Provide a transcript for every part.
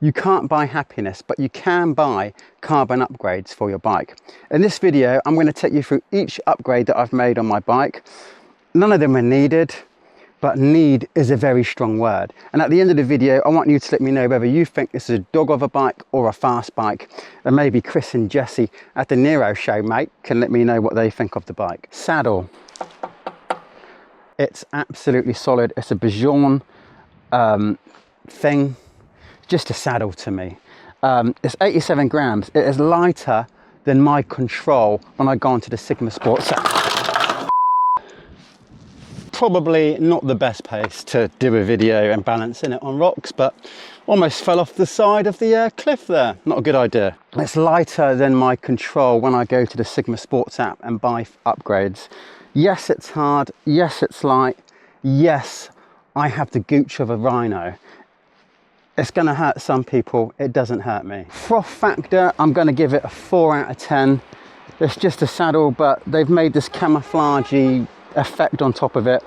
You can't buy happiness, but you can buy carbon upgrades for your bike. In this video, I'm going to take you through each upgrade that I've made on my bike. None of them are needed, but need is a very strong word. And at the end of the video, I want you to let me know whether you think this is a dog of a bike or a fast bike. And maybe Chris and Jesse at the Aero show, mate, can let me know what they think of the bike. Saddle. It's absolutely solid. It's a Bjorn thing. Just a saddle to me. It's 87 grams. It is lighter than my Control when I go onto the Sigma Sports app. Probably not the best pace to do a video and balancing it on rocks, but almost fell off the side of the cliff there. Not a good idea. It's lighter than my Control when I go to the Sigma Sports app and buy upgrades. Yes, it's hard. Yes, it's light. Yes, I have the gooch of a rhino. It's going to hurt some people, it doesn't hurt me. Froth factor, I'm going to give it a 4 out of 10. It's just a saddle, but they've made this camouflagey effect on top of it.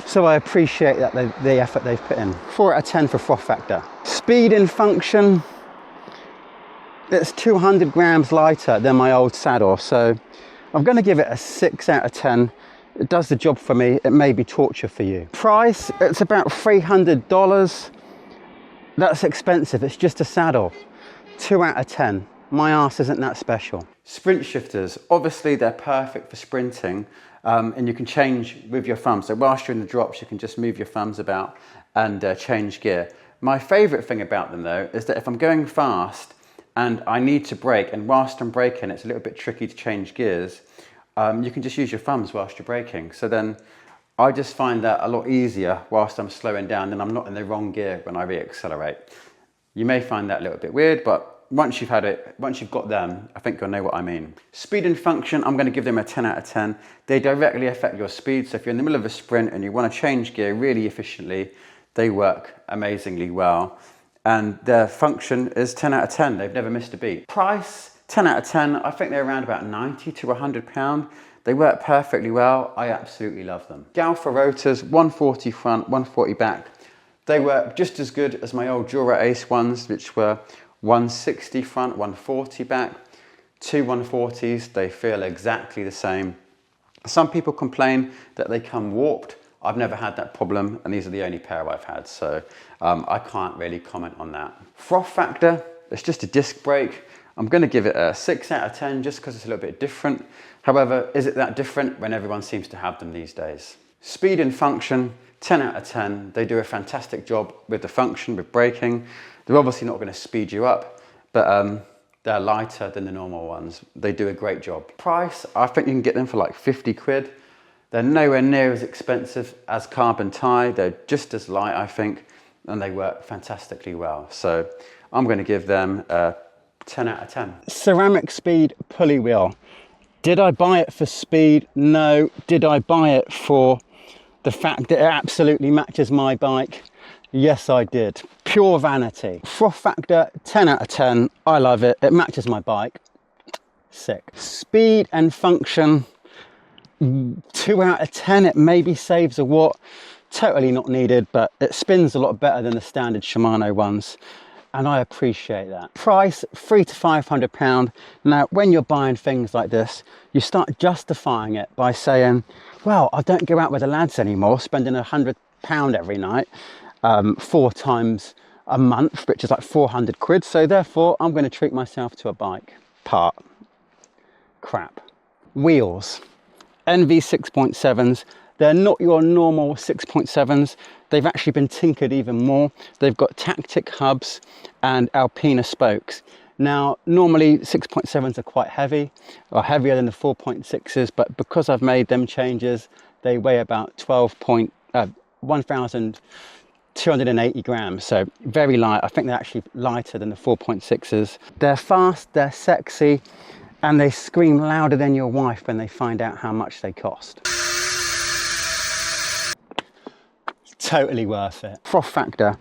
So I appreciate that the effort they've put in. 4 out of 10 for froth factor. Speed and function, it's 200 grams lighter than my old saddle. So I'm going to give it a 6 out of 10. It does the job for me, it may be torture for you. Price, it's about $300. That's expensive, it's just a saddle. 2 out of 10. My arse isn't that special. Sprint shifters, obviously they're perfect for sprinting, and you can change with your thumbs. So whilst you're in the drops, you can just move your thumbs about and change gear. My favorite thing about them though, is that if I'm going fast and I need to brake, and whilst I'm braking, it's a little bit tricky to change gears, you can just use your thumbs whilst you're braking. So then I just find that a lot easier whilst I'm slowing down, and I'm not in the wrong gear when I re-accelerate. You may find that a little bit weird, but once you've got them, I think you'll know what I mean. Speed and function, I'm going to give them a 10 out of 10. They directly affect your speed, so if you're in the middle of a sprint and you want to change gear really efficiently, they work amazingly well. And their function is 10 out of 10. They've never missed a beat. Price, 10 out of 10. I think they're around about 90 to 100 pounds. They work perfectly well. I absolutely love them. Galfer Rotors, 140 front, 140 back. They work just as good as my old Durace ones, which were 160 front, 140 back. Two 140s, they feel exactly the same. Some people complain that they come warped. I've never had that problem, and these are the only pair I've had, so I can't really comment on that. Froth factor, it's just a disc brake. I'm going to give it a 6 out of 10 just because it's a little bit different. However, is it that different when everyone seems to have them these days? Speed and function, 10 out of 10. They do a fantastic job with the function, with braking. They're obviously not going to speed you up, but they're lighter than the normal ones. They do a great job. Price, I think you can get them for like 50 quid. They're nowhere near as expensive as carbon tie. They're just as light, I think, and they work fantastically well. So I'm going to give them a 10 out of 10. CeramicSpeed pulley wheel. Did I buy it for speed? No. Did I buy it for the fact that it absolutely matches my bike? Yes, I did. Pure vanity. Froth factor, 10 out of 10. I love it. It matches my bike. Sick. Speed and function, 2 out of 10. It maybe saves a watt. Totally not needed, but it spins a lot better than the standard Shimano ones. And I appreciate that. Price, £300 to £500. Now, when you're buying things like this, you start justifying it by saying, well, I don't go out with the lads anymore, spending £100 every night, 4 times a month, which is like 400 quid. So therefore, I'm going to treat myself to a bike. Part. Crap. Wheels. Enve 6.7s. They're not your normal 6.7s. They've actually been tinkered even more. They've got Tactic hubs and Alpina spokes. Now, normally 6.7s are quite heavy, or heavier than the 4.6s, but because I've made them changes, they weigh about 1,280 grams, so very light. I think they're actually lighter than the 4.6s. They're fast, they're sexy, and they scream louder than your wife when they find out how much they cost. Totally worth it. Froth factor,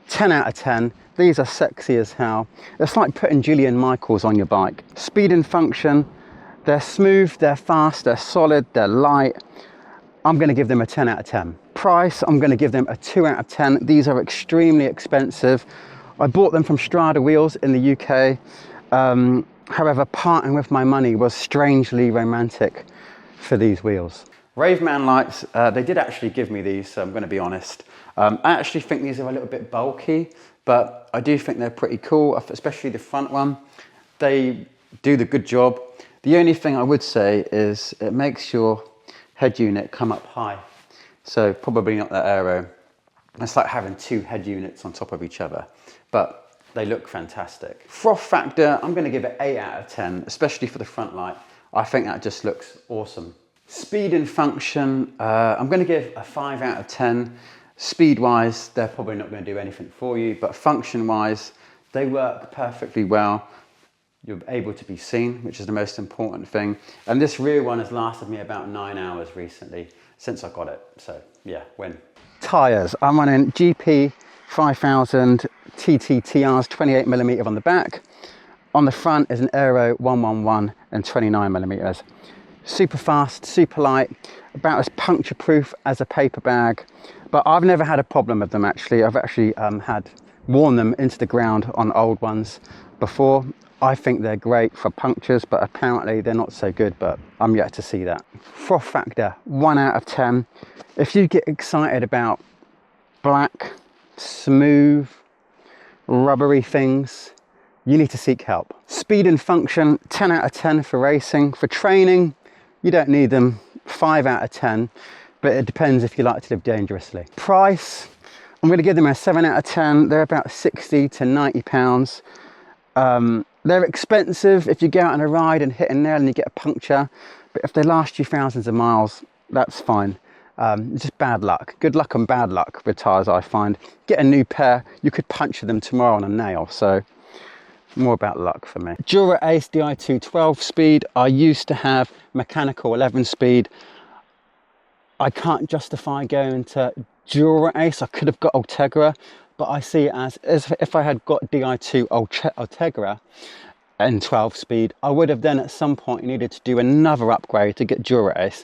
10 out of 10. These are sexy as hell. It's like putting Julian Michaels on your bike. Speed and function, they're smooth, they're fast, they're solid, they're light. I'm going to give them a 10 out of 10. Price, I'm going to give them a 2 out of 10. These are extremely expensive. I bought them from Strada Wheels in the UK. However, parting with my money was strangely romantic for these wheels. Raveman Lights, they did actually give me these, so I'm going to be honest. I actually think these are a little bit bulky, but I do think they're pretty cool, especially the front one. They do the good job. The only thing I would say is it makes your head unit come up high. So probably not that Aero. It's like having two head units on top of each other, but they look fantastic. Froth factor, I'm going to give it 8 out of 10, especially for the front light. I think that just looks awesome. Speed and function, I'm going to give a 5 out of 10. Speed-wise, they're probably not going to do anything for you, but function-wise, they work perfectly well. You're able to be seen, which is the most important thing. And this rear one has lasted me about 9 hours recently since I got it. So yeah, win. Tyres, I'm running GP 5000 TT TRs 28mm on the back. On the front is an Aero 111 and 29mm. Super fast, super light, about as puncture proof as a paper bag. But I've never had a problem with them actually. I've actually worn them into the ground on old ones before. I think they're great for punctures, but apparently they're not so good, but I'm yet to see that. Froth factor, 1 out of 10. If you get excited about black, smooth, rubbery things, you need to seek help. Speed and function, 10 out of 10 for racing. For training, you don't need them, 5 out of 10, but it depends if you like to live dangerously. Price, I'm going to give them a 7 out of 10. They're about 60 to 90 pounds. They're expensive if you go out on a ride and hit a nail and you get a puncture, but if they last you thousands of miles, that's fine. It's just bad luck. Good luck and bad luck with tyres, I find. Get a new pair, you could puncture them tomorrow on a nail, so more about luck for me. Durace DI2 12 speed. I used to have mechanical 11 speed. I can't justify going to Durace. I could have got Ultegra, but I see it as if I had got DI2 Ultegra and 12 speed, I would have then at some point needed to do another upgrade to get Durace.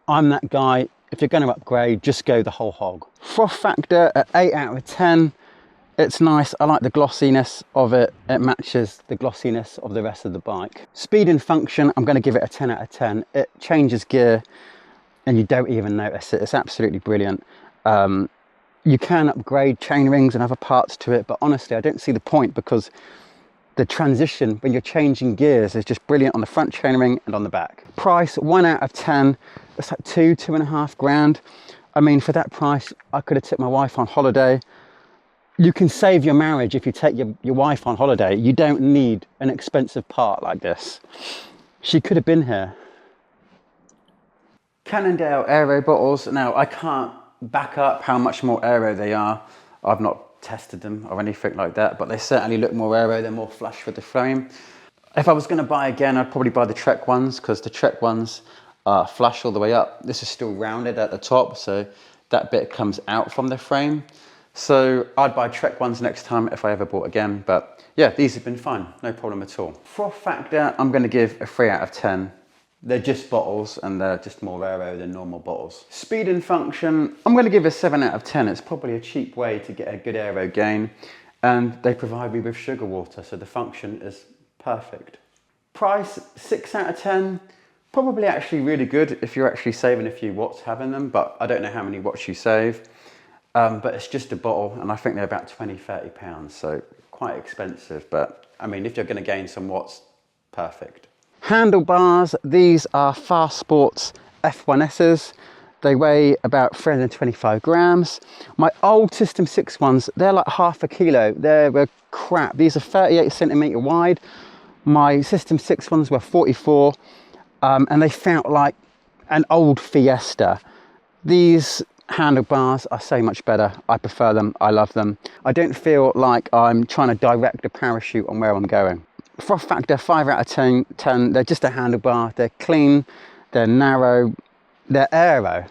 I'm that guy. If you're going to upgrade, just go the whole hog. Froth factor at 8 out of 10. It's nice. I like the glossiness of it. It matches the glossiness of the rest of the bike. Speed and function, I'm going to give it a 10 out of 10. It changes gear and you don't even notice it. It's absolutely brilliant. You can upgrade chain rings and other parts to it, but honestly, I don't see the point because the transition when you're changing gears is just brilliant on the front chainring and on the back. Price, 1 out of 10. It's like 2.5 grand. I mean, for that price, I could have took my wife on holiday. You can save your marriage if you take your wife on holiday. You don't need an expensive part like this. She could have been here. Cannondale Aero bottles. Now, I can't back up how much more Aero they are. I've not tested them or anything like that, but they certainly look more Aero. They're more flush with the frame. If I was going to buy again, I'd probably buy the Trek ones because the Trek ones are flush all the way up. This is still rounded at the top, so that bit comes out from the frame. So I'd buy Trek ones next time if I ever bought again, but yeah, these have been fine, no problem at all. Froth factor, I'm going to give a 3 out of 10. They're just bottles and they're just more Aero than normal bottles. Speed and function, I'm going to give a 7 out of 10. It's probably a cheap way to get a good Aero gain, and they provide me with sugar water, so the function is perfect. Price, 6 out of 10. Probably actually really good if you're actually saving a few watts having them, but I don't know how many watts you save. But it's just a bottle, and I think they're about 20–30 pounds, so quite expensive, but I mean, if you're going to gain some watts, perfect. Handlebars, these are Farsports F1Ss. They weigh about 325 grams. My old systemsix ones, they're like half a kilo. They were crap. These are 38 centimeter wide. My systemsix ones were 44, and they felt like an old Fiesta. These handlebars are so much better. I prefer them. I love them. I don't feel like I'm trying to direct a parachute on where I'm going. Froth factor, 5 out of 10. They're just a handlebar. They're clean. They're narrow. They're Aero.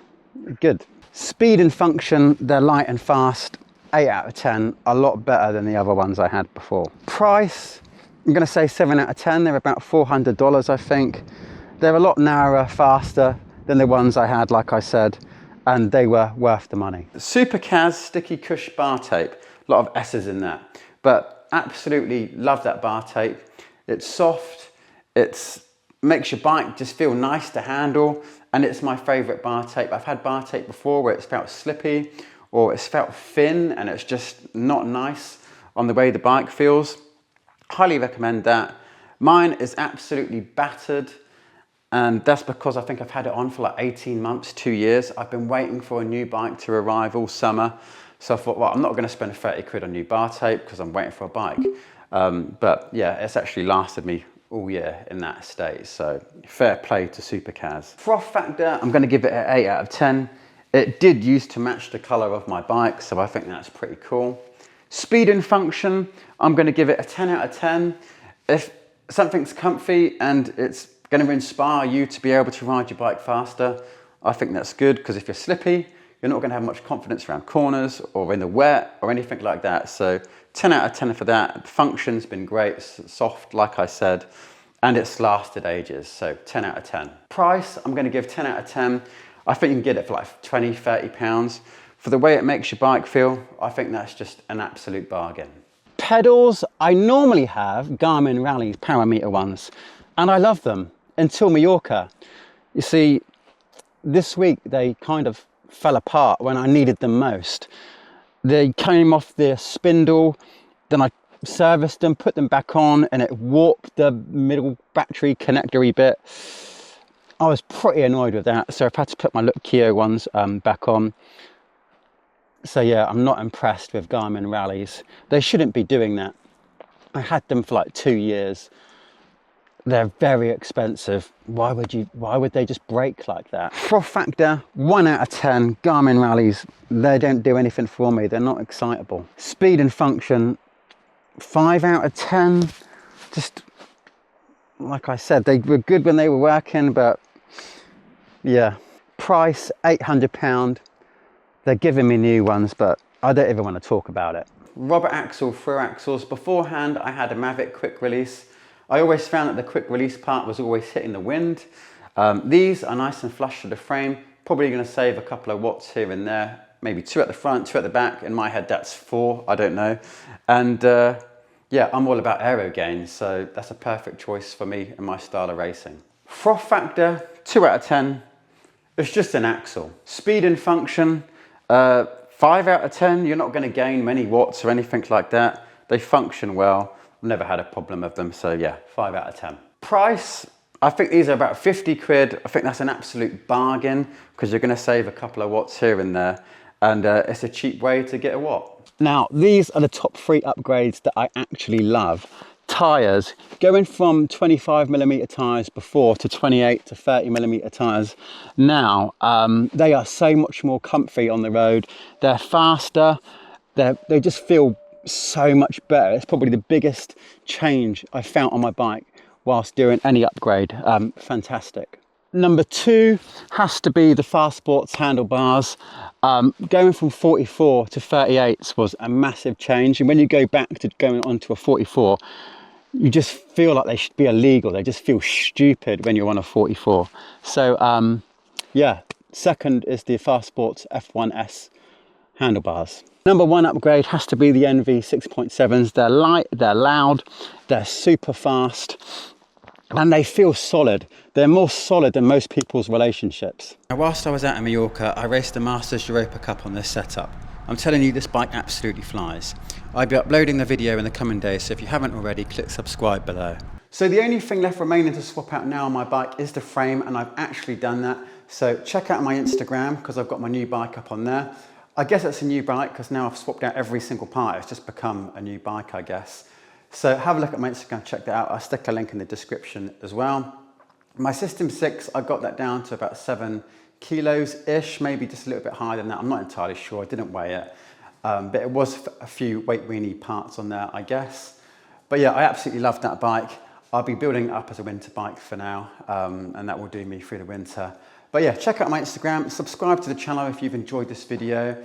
Good. Speed and function, they're light and fast. 8 out of 10. A lot better than the other ones I had before. Price, I'm going to say 7 out of 10. They're about $400, I think. They're a lot narrower, faster than the ones I had, like I said, and they were worth the money. Supacaz Sticky Cush Bartape, a lot of S's in that. but absolutely love that Bartape. It's soft, it makes your bike just feel nice to handle, and it's my favorite Bartape. I've had Bartape before where it's felt slippy or it's felt thin and it's just not nice on the way the bike feels. Highly recommend that. Mine is absolutely battered, and that's because I think I've had it on for like 18 months, 2 years. I've been waiting for a new bike to arrive all summer. So I thought, well, I'm not going to spend 30 quid on new Bartape because I'm waiting for a bike. But yeah, it's actually lasted me all year in that state. So fair play to Supacaz. Froth factor, I'm going to give it an 8 out of 10. It did use to match the color of my bike, so I think that's pretty cool. Speed and function, I'm going to give it a 10 out of 10. If something's comfy and it's going to inspire you to be able to ride your bike faster, I think that's good, because if you're slippy, you're not going to have much confidence around corners or in the wet or anything like that. So 10 out of 10 for that. Function's been great, it's soft, like I said, and it's lasted ages. So 10 out of 10. Price, I'm going to give 10 out of 10. I think you can get it for like 20, 30 pounds. For the way it makes your bike feel, I think that's just an absolute bargain. Pedals, I normally have Garmin Rallys parameter ones, and I love them until Mallorca. You see, this week they kind of fell apart when I needed them most. They came off the spindle, then I serviced them, put them back on, and it warped the middle battery connector-y bit. I was pretty annoyed with that, so I've had to put my Keo ones back on. So yeah, I'm not impressed with Garmin Rallys. They shouldn't be doing that. I had them for like 2 years. They're very expensive. Why would they just break like that? Froth factor, 1 out of 10. Garmin Rallys, they don't do anything for me. They're not excitable. Speed and function, 5 out of 10. Just, like I said, they were good when they were working, but yeah. Price, £800. They're giving me new ones, but I don't even want to talk about it. Rubber axle, Thru axles. Beforehand, I had a Mavic quick release. I always found that the quick release part was always hitting the wind. These are nice and flush to the frame. Probably going to save a couple of watts here and there. Maybe 2 at the front, 2 at the back. In my head, that's 4. I don't know. And yeah, I'm all about aero gains, so that's a perfect choice for me and my style of racing. Froth factor, 2 out of 10. It's just an axle. Speed and function, 5 out of 10. You're not going to gain many watts or anything like that. They function well. I've never had a problem with them, so yeah, 5 out of 10. Price, I think these are about 50 quid. I think that's an absolute bargain, because you're going to save a couple of watts here and there, and it's a cheap way to get a watt. Now, these are the top 3 upgrades that I actually love. Tyres, going from 25mm tyres before to 28 to 30mm tyres now. They are so much more comfy on the road. They're faster. They just feel so much better. It's probably the biggest change I found on my bike whilst doing any upgrade. Fantastic. Number 2 has to be the Farsports handlebars. Going from 44 to 38s was a massive change, and when you go back to going onto a 44, you just feel like they should be illegal. They just feel stupid when you're on a 44. So yeah, second is the Farsports F1S handlebars. Number 1 upgrade has to be the Enve 6.7s. They're light, they're loud, they're super fast, and they feel solid. They're more solid than most people's relationships. Now, whilst I was out in Mallorca, I raced the Masters Europa Cup on this setup. I'm telling you, this bike absolutely flies. I'll be uploading the video in the coming days, so if you haven't already, click subscribe below. So the only thing left remaining to swap out now on my bike is the frame, and I've actually done that. So check out my Instagram, because I've got my new bike up on there. I guess it's a new bike because now I've swapped out every single part. It's just become a new bike, I guess. So have a look at my Instagram, check that out. I'll stick a link in the description as well. My System 6, I got that down to about 7 kilos-ish, maybe just a little bit higher than that. I'm not entirely sure, I didn't weigh it. But it was a few weight weenie parts on there, I guess. But yeah, I absolutely love that bike. I'll be building it up as a winter bike for now, and that will do me through the winter. But yeah, check out my Instagram, subscribe to the channel if you've enjoyed this video.